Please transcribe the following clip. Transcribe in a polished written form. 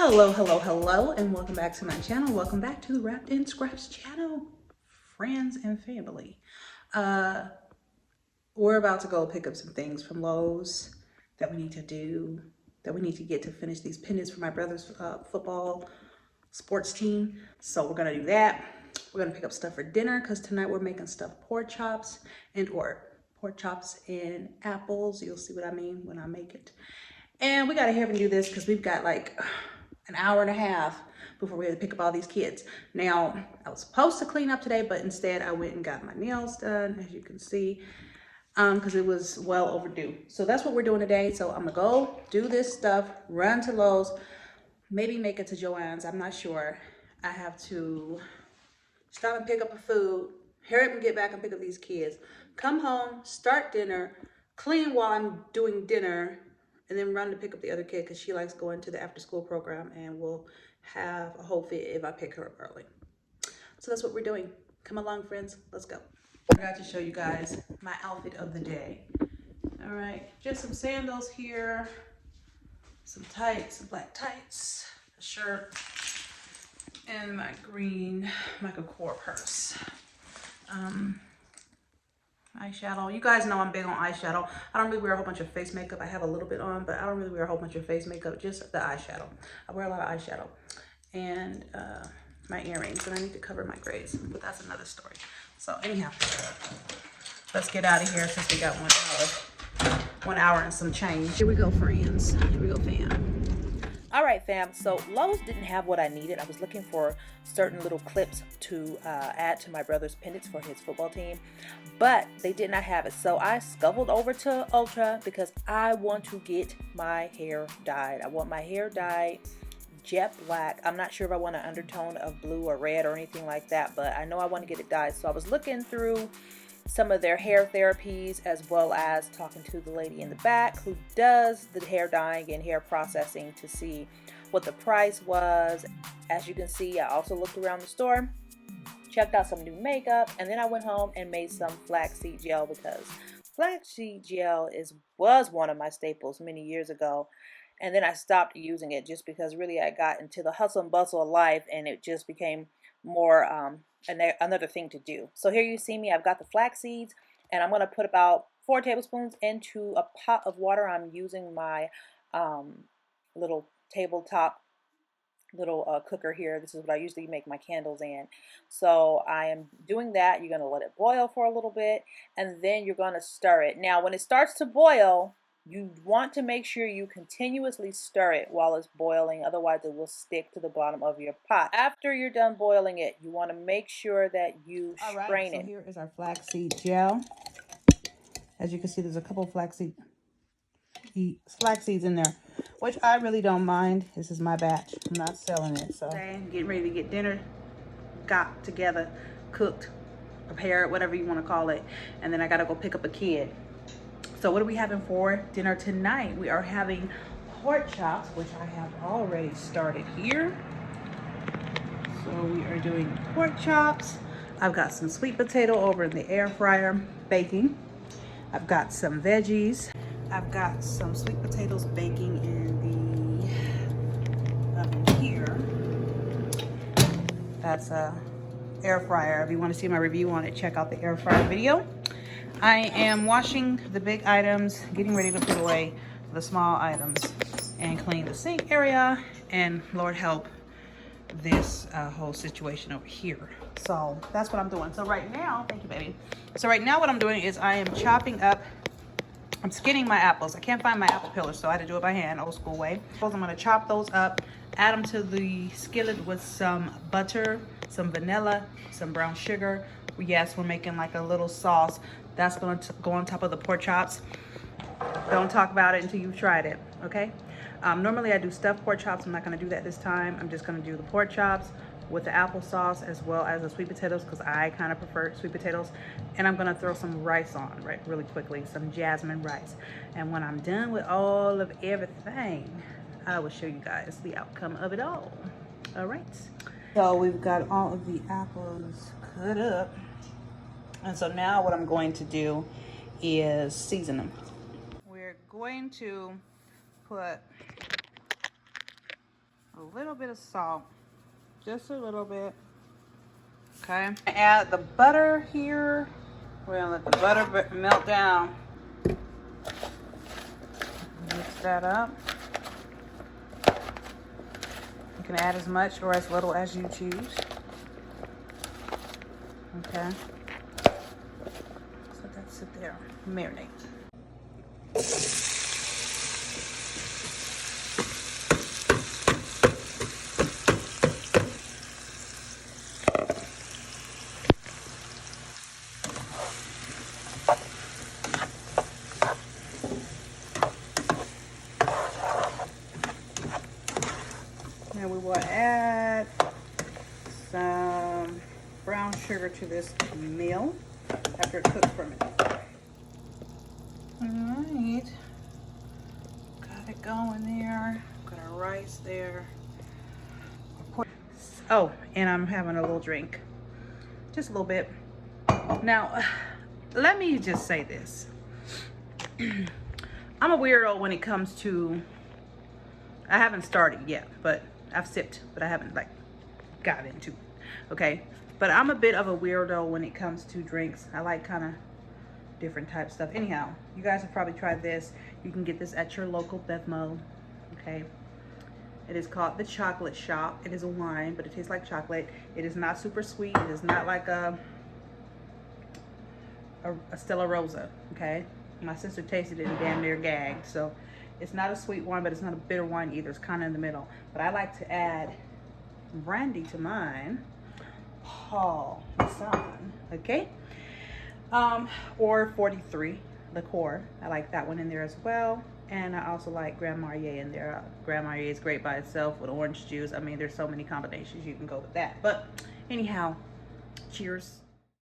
Hello, hello, hello, and welcome back to my channel. Welcome back to the Wrapped in Scraps channel, friends and family. We're about to go pick up some things from Lowe's that we need to do, that we need to get to finish these pennants for my brother's football sports team. So we're gonna do that. We're gonna pick up stuff for dinner because tonight we're making stuffed pork chops and apples. You'll see what I mean when I make it. And we gotta hurry and do this because we've got like an hour and a half before we had to pick up all these kids. Now, I was supposed to clean up today, but instead I went and got my nails done, as you can see, because it was well overdue. So that's what we're doing today. So I'm gonna go do this stuff, run to Lowe's, maybe make it to Joann's, I'm not sure. I have to stop and pick up a food, hurry up and get back and pick up these kids, come home, start dinner, clean while I'm doing dinner, and then run to pick up the other kid because she likes going to the after school program and will have a whole fit if I pick her up early. So that's what we're doing. Come along, friends, let's go. I forgot to show you guys my outfit of the day. All right, just some sandals here, some tights, some black tights, a shirt, and my green Michael Kors purse. Eyeshadow. You guys know I'm big on eyeshadow. I don't really wear a whole bunch of face makeup. I have a little bit on, but I don't really wear a whole bunch of face makeup, just the eyeshadow. I wear a lot of eyeshadow. And my earrings, and I need to cover my grays, but that's another story. So anyhow, let's get out of here since we got 1 hour and some change. Here we go, friends. Here we go, fam. All right, fam, so Lowe's didn't have what I needed. I was looking for certain little clips to add to my brother's pendants for his football team, but they did not have it. So I scuttled over to Ultra because I want to get my hair dyed. I want my hair dyed jet black. I'm not sure if I want an undertone of blue or red or anything like that, but I know I want to get it dyed. So I was looking through some of their hair therapies, as well as talking to the lady in the back who does the hair dyeing and hair processing to see what the price was. As you can see, I also looked around the store, checked out some new makeup, and then I went home and made some flaxseed gel because flaxseed gel was one of my staples many years ago. And then I stopped using it just because really I got into the hustle and bustle of life and it just became more another thing to do. So here you see me, I've got the flax seeds, and I'm going to put about 4 tablespoons into a pot of water. I'm using my little tabletop cooker here. This is what I usually make my candles in. So I am doing that. You're going to let it boil for a little bit, and then you're going to stir it. Now when it starts to boil, you want to make sure you continuously stir it while it's boiling, otherwise it will stick to the bottom of your pot. After you're done boiling it, you want to make sure that you strain it. So here is our flaxseed gel. As you can see, there's a couple of flax seeds in there, which I really don't mind. This is my batch. I'm not selling it. So getting ready to get dinner got together, cooked, prepared, whatever you want to call it, and then I gotta go pick up a kid. So what are we having for dinner tonight? We are having pork chops, which I have already started here. So we are doing pork chops. I've got some sweet potato over in the air fryer baking. I've got some veggies. I've got some sweet potatoes baking in the oven here. That's a air fryer. If you want to see my review on it, check out the air fryer video. I am washing the big items, getting ready to put away the small items, and clean the sink area, and Lord help this whole situation over here. So that's what I'm doing. So right now, thank you, baby. So right now what I'm doing is I am chopping up, I'm skinning my apples. I can't find my apple peeler, so I had to do it by hand, old school way. I'm gonna chop those up, add them to the skillet with some butter, some vanilla, some brown sugar. Yes, we're making like a little sauce. That's going to go on top of the pork chops. Don't talk about it until you've tried it, okay? Normally I do stuffed pork chops. I'm not gonna do that this time. I'm just gonna do the pork chops with the applesauce as well as the sweet potatoes because I kind of prefer sweet potatoes. And I'm gonna throw some rice on, right, really quickly, some jasmine rice. And when I'm done with all of everything, I will show you guys the outcome of it all. All right. So we've got all of the apples cut up. And so now what I'm going to do is season them. We're going to put a little bit of salt, just a little bit. Okay, add the butter here. We're gonna let the butter melt down. Mix that up. You can add as much or as little as you choose. Okay, so let that sit there, marinate. Now we will add some brown sugar to this meal after it cooks for a minute. Alright, got it going there. Got our rice there. Oh, and I'm having a little drink, just a little bit. Now, let me just say this. I'm a weirdo when it comes to, I haven't started yet, but I've sipped, but I haven't like got into it, okay? But I'm a bit of a weirdo when it comes to drinks. I like kind of different type stuff. Anyhow, you guys have probably tried this. You can get this at your local Bevmo, okay? It is called the Chocolate Shop. It is a wine, but it tastes like chocolate. It is not super sweet. It is not like a Stella Rosa, okay? My sister tasted it and damn near gagged. So it's not a sweet wine, but it's not a bitter wine either. It's kind of in the middle. But I like to add brandy to mine. Paul Masson, okay? Or 43 liqueur. I like that one in there as well. And I also like Grand Marnier in there. Grand Marnier is great by itself with orange juice. I mean, there's so many combinations you can go with that. But anyhow, cheers.